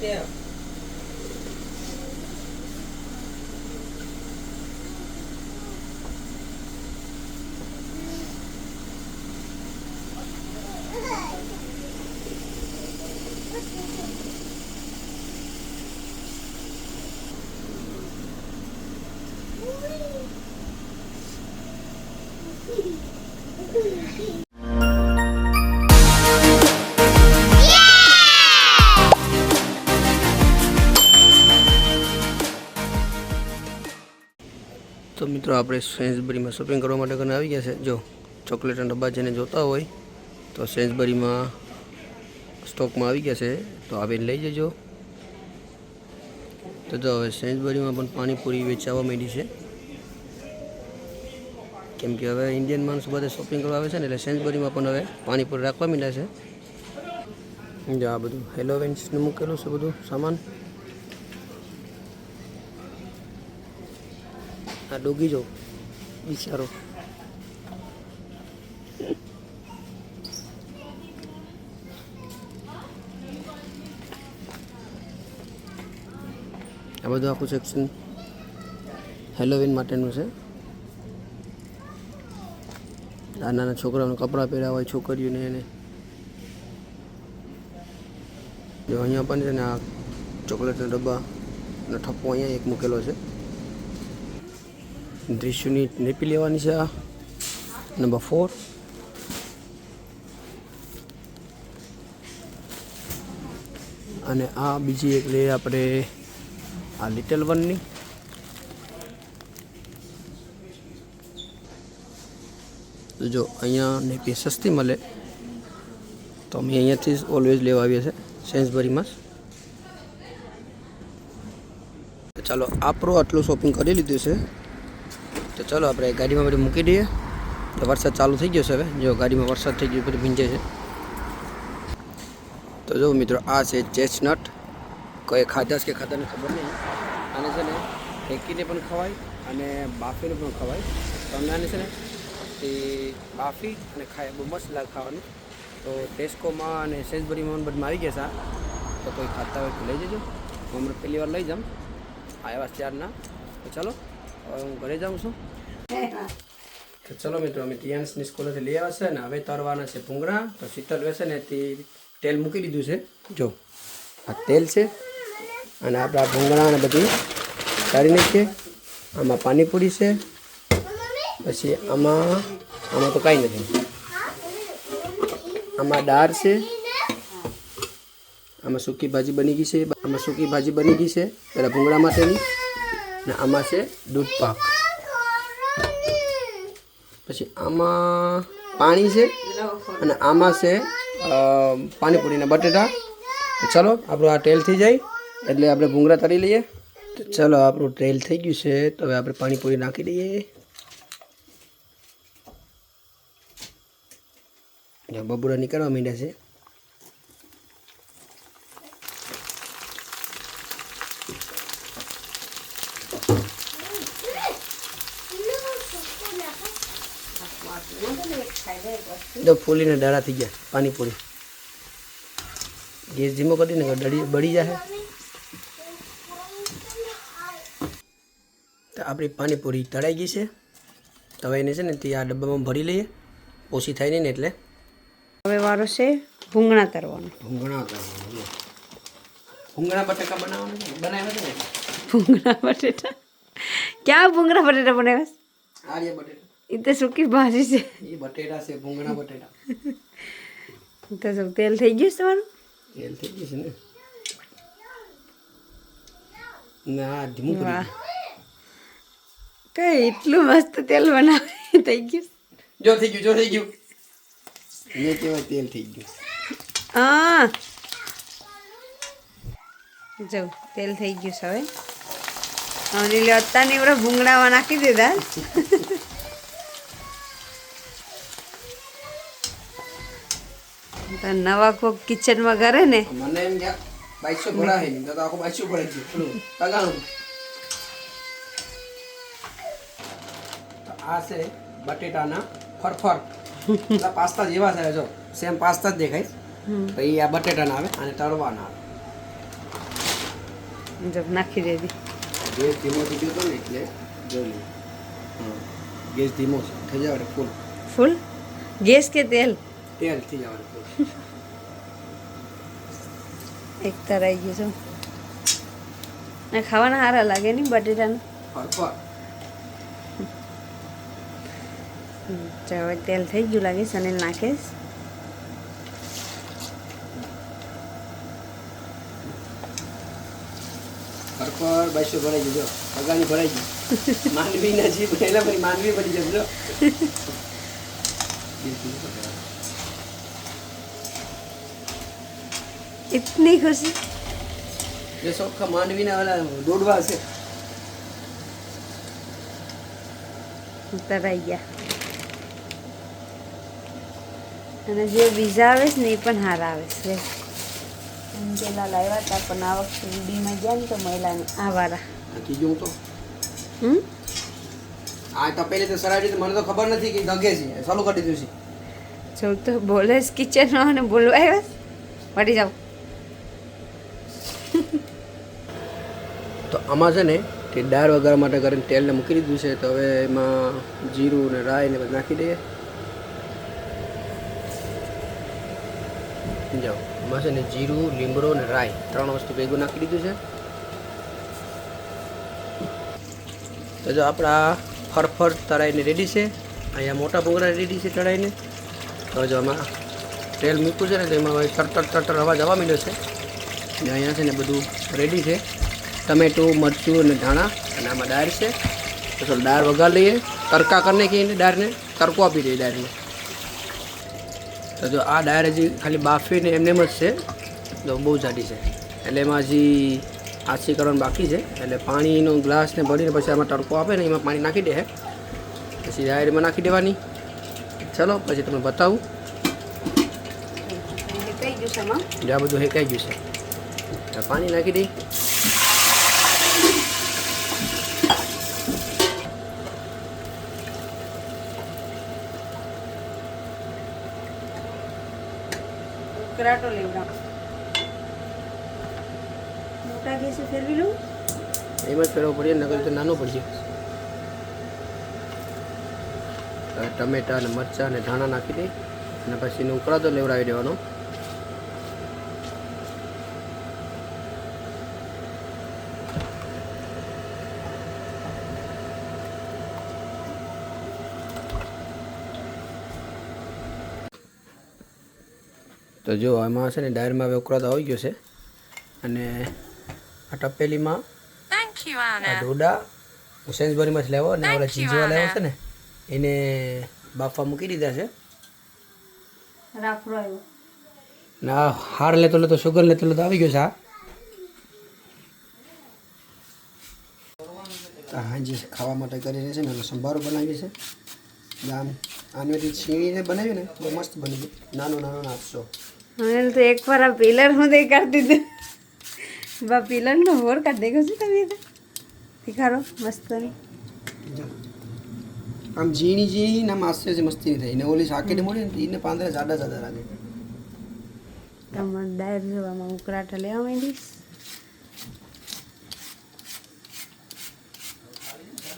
તો મિત્રો આપણે સેન્સબરીમાં શોપિંગ કરવા માટે ઘરે આવી ગયા છે। જો ચોકલેટના ડબ્બા જેને જોતા હોય તો સેન્સબરીમાં સ્ટોકમાં આવી ગયા છે, તો આવીને લઈ જજો। તો જો હવે સેન્સબરીમાં પણ પાણીપુરી વેચાવા માંડી છે, કેમ કે હવે ઇન્ડિયન માણસો બધા શોપિંગ કરવા આવે છે ને, એટલે સેન્સબરીમાં પણ હવે પાણીપુરી રાખવા માંડ્યા છે। જો આ બધું હેલોવેન્સનું મૂકેલું છે બધું સામાન। આ ડોગી જો બિચારો આ બધું આખું સેક્શન હેલોવીન માટેનું છે। આ નાના છોકરાઓને કપડાં પહેર્યા હોય છોકરીઓને એને જો અહીંયા પણ છે ને આ ચોકલેટના ડબ્બાનો ઠપ્પો અહીંયા એક મૂકેલો છે। દ્રિશુની નેપી લેવાની છે, આ નંબર 4। અને આ બીજી એક લઈએ આપણે આ લિટલ વનની। તો જો અહીંયા નેપી સસ્તી મળે તો અમે અહીંયાથી ઓલવેઝ લેવા આવીએ છીએ સેન્સબરીમાં। ચાલો આપણું આટલું શોપિંગ કરી લીધું છે, તો ચાલો આપણે ગાડીમાં બધું મૂકી દઈએ। તો વરસાદ ચાલુ થઈ ગયો છે, હવે જો ગાડીમાં વરસાદ થઈ ગયો, બધું ભીંજે છે। તો જો મિત્રો આ છે ચેસ્ટનટ, કોઈ ખાધા કે ખાધા ને ખબર નહીં। આને છે ને ફેંકીને પણ ખવાય અને બાફીને પણ ખવાય। તો અમને આને છે ને એ બાફી અને ખાય, બહુ મસ્ત લાગે ખાવાનું। તો ટેસ્કોમાં અને સેન્સબરીમાં બધમાં આવી ગયા છે, તો કોઈ ખાતા હોય તો લઈ જજો। હું હમણાં પહેલી વાર લઈ જાઉં આવ્યા 4ના। તો ચાલો હવે હું ઘરે જાઉં છું। તો ચલો મિત્રો અમે તિયાંશની સ્કૂલેથી લઈ આવ્યા છે ને હવે તરવાના છે ભૂંગળા। તો શીતલ વેસે ને તે તેલ મૂકી દીધું છે, જો આ તેલ છે અને આપણા ભૂંગળા અને બધી તળી નાખીએ। આમાં પાણીપુરી છે, પછી આમાં તો કાંઈ નથી, આમાં દાળ છે, આમાં સૂકી ભાજી બની ગઈ છે, આમાં સૂકી ભાજી બની ગઈ છે પહેલાં ભૂંગળા માટેની, ને આમાં છે દૂધ પાક, પછી આમાં પાણી છે અને આમાં છે પાણીપુરીના બટેટા। તો ચાલો આપણું આ તેલ થઈ જાય એટલે આપણે ભૂંગળા તળી લઈએ। તો ચાલો આપણું તેલ થઈ ગયું છે, તો હવે આપણે પાણીપુરી નાખી દઈએ। બબુરા નીકળવા માંડ્યા છે। તો ફૂલીને ડાળા થઈ ગયા પાણીપુરી। ગેસ ધીમો કરીને બળી જાય। તો આપણી પાણીપુરી તળાઈ ગઈ છે, તો હવે એને છે ને તે આ ડબ્બામાં ભરી લઈએ, ઓછી થાય નહીં ને એટલે। હવે વારો છે ભૂંગળા તરવાનો। ભૂંગળા બટેકા બનાવ્યા છે ને? ભૂંગળા બટેટા ક્યાં ભૂંગળા બટેટા બનાવ્યા? આર્ય બટેટા, એ તો સૂકી ભાજી છે। એ બટેટા છે, ભૂંગળા બટેટા। તો શું તેલ થઈ ગયું તમારું? તેલ થઈ ગયું છે ને, ના ધીમું કરી વાહ, કઈ એટલું મસ્ત તેલ બનાવે થઈ ગયું। જો થઈ ગયું એ કહેવાય તેલ થઈ ગયું। હા જો તેલ થઈ ગયું છે। હવે લીલી અત્તારની બધા ભૂંગળામાં નાખી દીધા। નવા કોક કિચનમાં કરે ને મને એમ કે 2200 ભરા હે તો આખો 2200 ભરાઈ ગયો પેલું તગાણું। આ છે બટેટાના ફરફર, પાસ્તા જેવા છે, જો સેમ પાસ્તા જ દેખાય। પછી આ બટેટાના આવે અને તળવાના આવે। જો નાખી દેવી. ગેસ ધીમો થઈ ગયો હતો ને એટલે જોઈ લો. હા ગેસ ધીમો છે, થઈ જવાનું ફૂલ. ફૂલ ગેસ કે તેલ? તેલ થઈ જવાનું ફૂલ. એક તરાઈ ગયું છે. આ ખાવાના સારા લાગે નહીં બટેટાનું. ફરફર. તો હવે તેલ થઈ ગયું લાગે. સનેલ નાખીશ. ફરફર બાઈસો ભરાઈ જજો. અગાડી ભરાઈ ગઈ. માનવી ના જીભ પહેલા પછી માનવી બની જજો. इतनी खुशी. જે સોખા માનવીના વાલા દોડવા છે. તરાઈ ગયા. અને જે બીજા આવે છે ને એ પણ સારા આવે છે. પેલા લાવ્યા હતા પણ આ વખતે વીડીમાં ગયા ને તો મહિલાને આ વાળા. કીધું તો આ તો પહેલે તો સરાડી મને તો ખબર નથી કે ગગે છે. ચાલુ કરી દીધું છે. જો તો બોલે કિચનમાં અને બોલવા આવ્યા વળી જાઓ. તો આમાં છે ને તે દાળ વઘાર માટે કરીને તેલને મૂકી દીધું છે. તો હવે એમાં જીરું ને રાઈ ને બધું નાખી દઈએ. જાઓ એમાં છે ને જીરું, લીમડો ને રાઈ 3 વસ્તુ ભેગું નાખી દીધું છે. તો જો આપણા ફરફર તળાઈને રેડી છે. અહીંયા મોટા ભૂંગળા રેડી છે તળાઈને. તો જો આમાં તેલ મૂક્યું છે ને તો એમાં તરતર તરતર અવાજ આવવા માંડ્યો છે. ને અહીંયા છે ને બધું રેડી છે. ટમેટું, મરચું અને ધાણા અને આમાં દાળ છે. તો ચાલો દાળ વઘાર લઈએ. તડકા કરી નાખીએ દાળને, તડકો આપી દઈએ દાળને. તો જો આ દાળ હજી ખાલી બાફીને એમને એમ જ છે. તો બહુ જાડી છે એટલે એમાં હજી આછી કરવાનું બાકી છે. એટલે પાણીનો ગ્લાસને ભરીને પછી આમાં તડકો આપે ને એમાં પાણી નાખી દે. પછી દાળમાં નાખી દેવાની. ચલો પછી તમને બતાવું. જ્યાં બધું હેકાઈ ગયું છે પાણી નાખી દઈ. કરાટો લેવડા મોટા ગેસે ફેરવી લઉં. એમ જ ફેરવો પડીએ નકર તો નાનું પડીએ. ટમેટા અને મરચાં અને ધાણા નાખી દઈ અને પછી એને ઉકળાતો લેવડાવી દેવાનો. તો જો આમાં છે ને દાળમાં હવે ઉકળાતો આવી ગયો છે. અને આ ટપેલીમાં આ ડોડા હું સેન્સબરીમાં જ લેવો અને ઓલા ચીજવા લેવો છે ને એને બાફવા મૂકી દીધા છે. રાફરો આવ્યો ના હાર લેતો લેતો સુગર લેતો લેતો આવી ગયો છે. આ હાજી ખાવા માટે કરીને છે ને સંભારો બનાવી છે. આની રીતે છીણીને બનાવ્યું ને બહુ મસ્ત બની ગયું. નાનો નાનો નાખશો. મને તો એકવાર આ પિલર હું દઈ કાઢી દીધું. બા પિલરનો હોર કાઢી દેખો છો તમે શીખાડો મસ્ત નહીં. આમ ઝીણી ઝીણી ના માસે છે મસ્તી થઈ ને ઓલી શાકેટ મળે ને એને પાંદડા જાડા જાડા લાગે. તમારે ડાયર જોવામાં ઉકળાટા લેવા માંડીશ.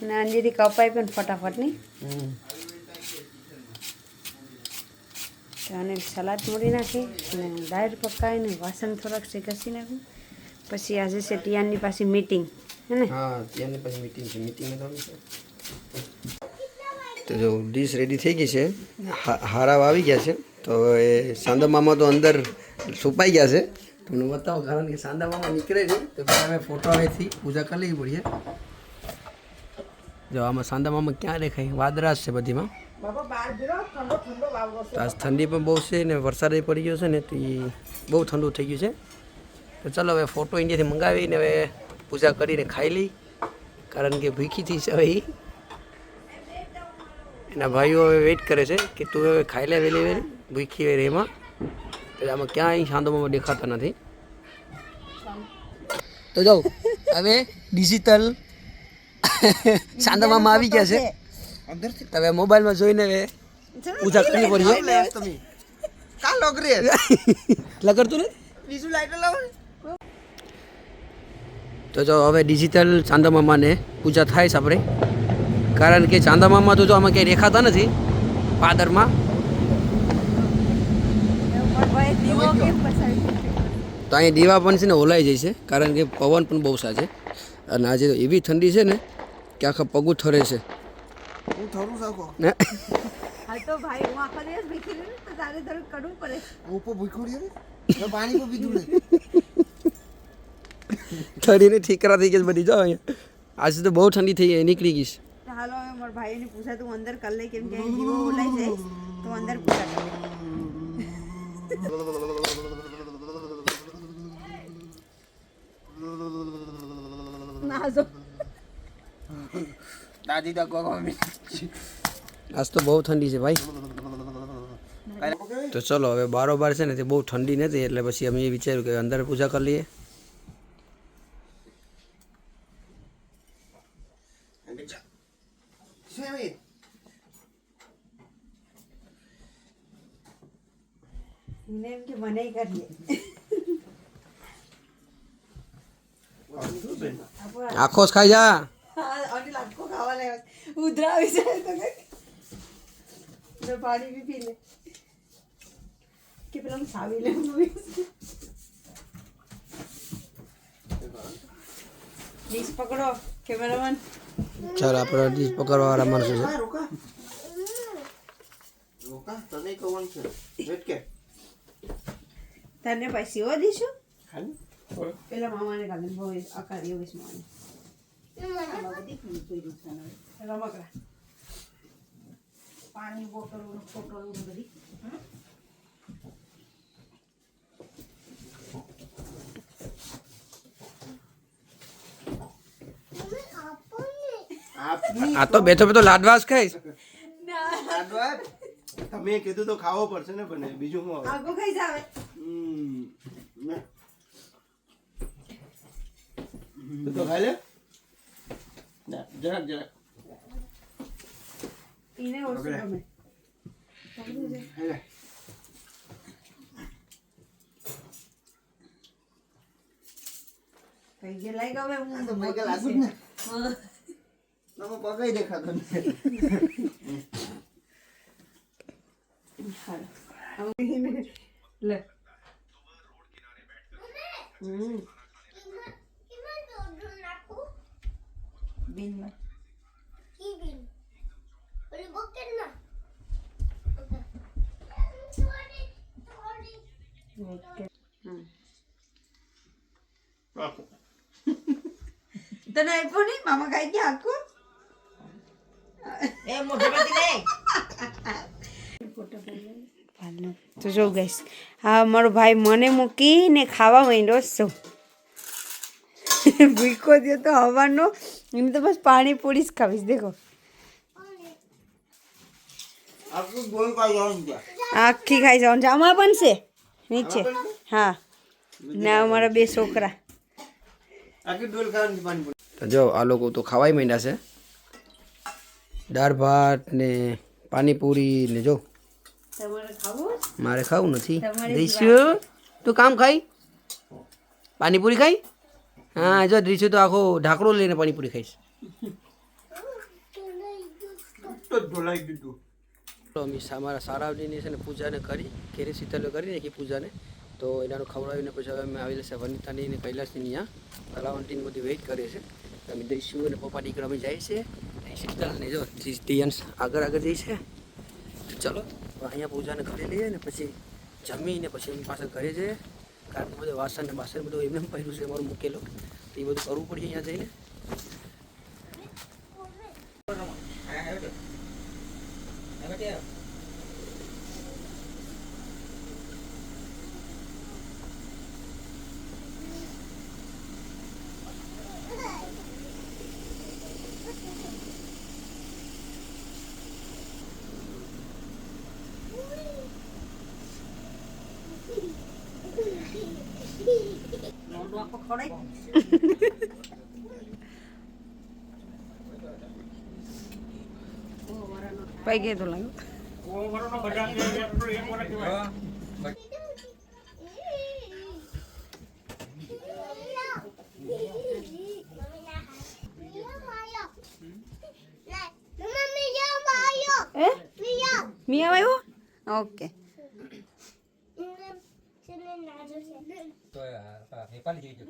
અને અંજીરી કપાઈ પણ ફટાફટ નહીં. અને સલાડ મોડી નાખી અને ડાયર પકાવીને વાસણ થોડાક ઘસી નાખું. પછી આજે છે ટિયાનની પાછી મીટિંગ હે ને. હા ટિયાનની પાછી મીટિંગ છે. મીટિંગમાં તો તો જો ડીશ રેડી થઈ ગઈ છે. હારાવ આવી ગયા છે. તો એ સાંદા મામા તો અંદર છુપાઈ ગયા છે. તમને બતાવો કારણ કે સાંદા મામા નીકળે છે તો પહેલાં અમે ફોટો હવેથી પૂજા કરી લેવી પડીએ. જો આમાં સાંદા મામા ક્યાં દેખાય? વાદળા છે બધીમાં. આજ ઠંડી પણ બહુ છે ને વરસાદ પડી ગયો છે ને તો બહુ ઠંડુ થઈ ગયું છે. તો ચાલો હવે ફોટો ઇન્ડિયાથી મંગાવીને હવે પૂજા કરીને ખાઈ લઈ. કારણ કે ભૂખીથી છે હવે એના ભાઈઓ હવે વેઇટ કરે છે કે તું હવે ખાઈ લે વહેલી વહેલી ભૂખી હોય એમાં. તો આમાં ક્યાંય સાંદોમાં દેખાતા નથી. તો જાઉં હવે ડિજિટલ સાંદામાં આવી ગયા છે. તમે મોબાઈલમાં જોઈને હવે પૂજા કરવી પડી. લગડતું ને બીજું લાઈટર લાવો. તો જો હવે ડિજિટલ ચાંદા મામાને પૂજા થાય છે આપણે, કારણ કે ચાંદા મામા તો જો આમાં ક્યાંય દેખાતા નથી પાદરમાં. તો અહીંયા દીવા પણ છે ને ઓલાઈ જાય છે, કારણ કે પવન પણ બહુ સાચે, અને આજે તો એવી ઠંડી છે ને કે આખા પગું ઠરે છે. હું થોડું સાકો હા તો ભાઈ હું આખો દિવસ ભીખી રહ્યું તો તારે થોડું કરવું પડે. ઉપર ભૂખોડી રે તો પાણી કો પીધું રે ઠરીને ઠીકરા થઈ ગયા બધી. જો અહીંયા આજે તો બહુ ઠંડી થઈ ગઈ, નીકળી ગઈશ. તો હાલો હવે મારા ભાઈને પૂછા તું અંદર કર લે, કેમ કે અહીં દીવો ઓલાઈ જાય તો અંદર પૂજા કર લે. ના જો દાદી દા કો આજ તો બહુ ઠંડી છે ભાઈ. તો ચલો હવે બારોબાર છે ને તે બહુ ઠંડી નથી, એટલે પછી અમે એ વિચાર્યું કે અંદર પૂજા કરી લઈએ. એને એમ કે મને કરીએ. આખો જ ખાઈ જા. અને લાડકો ખાવા લાગ્યો ઉધરા આવી જાય તો કઈ પાણી બી પી લે કે પેલા સાવી લે. ડીશ પકડો કેમેરામેન. ચાલો આપણે ડીશ પકડવા વાળા માણસો છે. રોકા રોકા તને કોણ છે વેટ કે તને પૈસી હો દીશું ખાલી પેલા મામાને કાલે બહુ આકાર યોગેશ મામાને રમકડા પાણી બોટલ બોટલ બધી. આ તો બેઠો બેઠો લાડવાસ ખાઈશ. તમે કીધું તો ખાવો પડશે ને, પણ બીજું શું આવે? આગો ખાઈ જાવે. તો ખાઈ લે ના જરાક જરાક એને ઓછું ગમે. ખાઈ લે. કઈ જે લાઈ ગમે હું તો મેં કે લાગુ જ ને નમો પગાઈ દેખાતો નથી. લે બિનમાં તને આપ્યો નહીં મામા ખાઈ ગયા આખું. તો જો ગઈશ હા મારો ભાઈ મને મૂકીને ખાવા માંડ્યો છો. ભૂકો દો તો હવાનો એમ તો બસ પાણી પૂરી જ ખાવીશ. દેખો આખું ગોળ પાઈ જવાનું છે. આખી ખાઈ જવાનું છે. આમાં પણ છે નીચે. હા ને અમારા બે છોકરા. આખી ડોલ ખાવાની છે પાણી. તો જો આ લોકો તો ખાવાય માંડ્યા છે, દાળ ભાત ને પાણીપુરી ને. જો તમારે ખાવું મારે ખાવું નથી. તમારી દ્રિશ્યુ તું કામ ખાઈ પાણીપુરી ખાઈ. હા જો દ્રિશ્યુ તો આખો ઢાંકડો લઈને પાણીપુરી ખાઈશ. તો ઢોલાઈ દીધું. તો અમે અમારા સારાવજીની છે ને પૂજાને કરી, કેરી શીતલ કરી નાખી પૂજાને. તો એનાનું ખવડાવીને પછી હવે અમે આવેલા છે વનિતાની ને કૈલાસની ત્યાં કલાવંતીની બધી વેઇટ કરીએ છીએ. અમે દઈશું અને પપ્પા દીકરા અમે જાય છે. શીતલને જો તિયન્સ આગળ આગળ જઈ છે. તો ચલો અહીંયા પૂજાને કરી લઈએ ને પછી જમીને પછી એમની પાસે ઘરે જઈએ, કારણ કે બધું વાસણ ને બાસણ બધું એમને પહેર્યું છે અમારું મૂકેલો, તો એ બધું કરવું પડશે અહીંયા જઈને. પૈકે તો લાગ્યો. મિયા આવ્યો ઓકે તો નેપાળી જેવી જો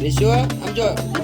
રિશુ આમ જો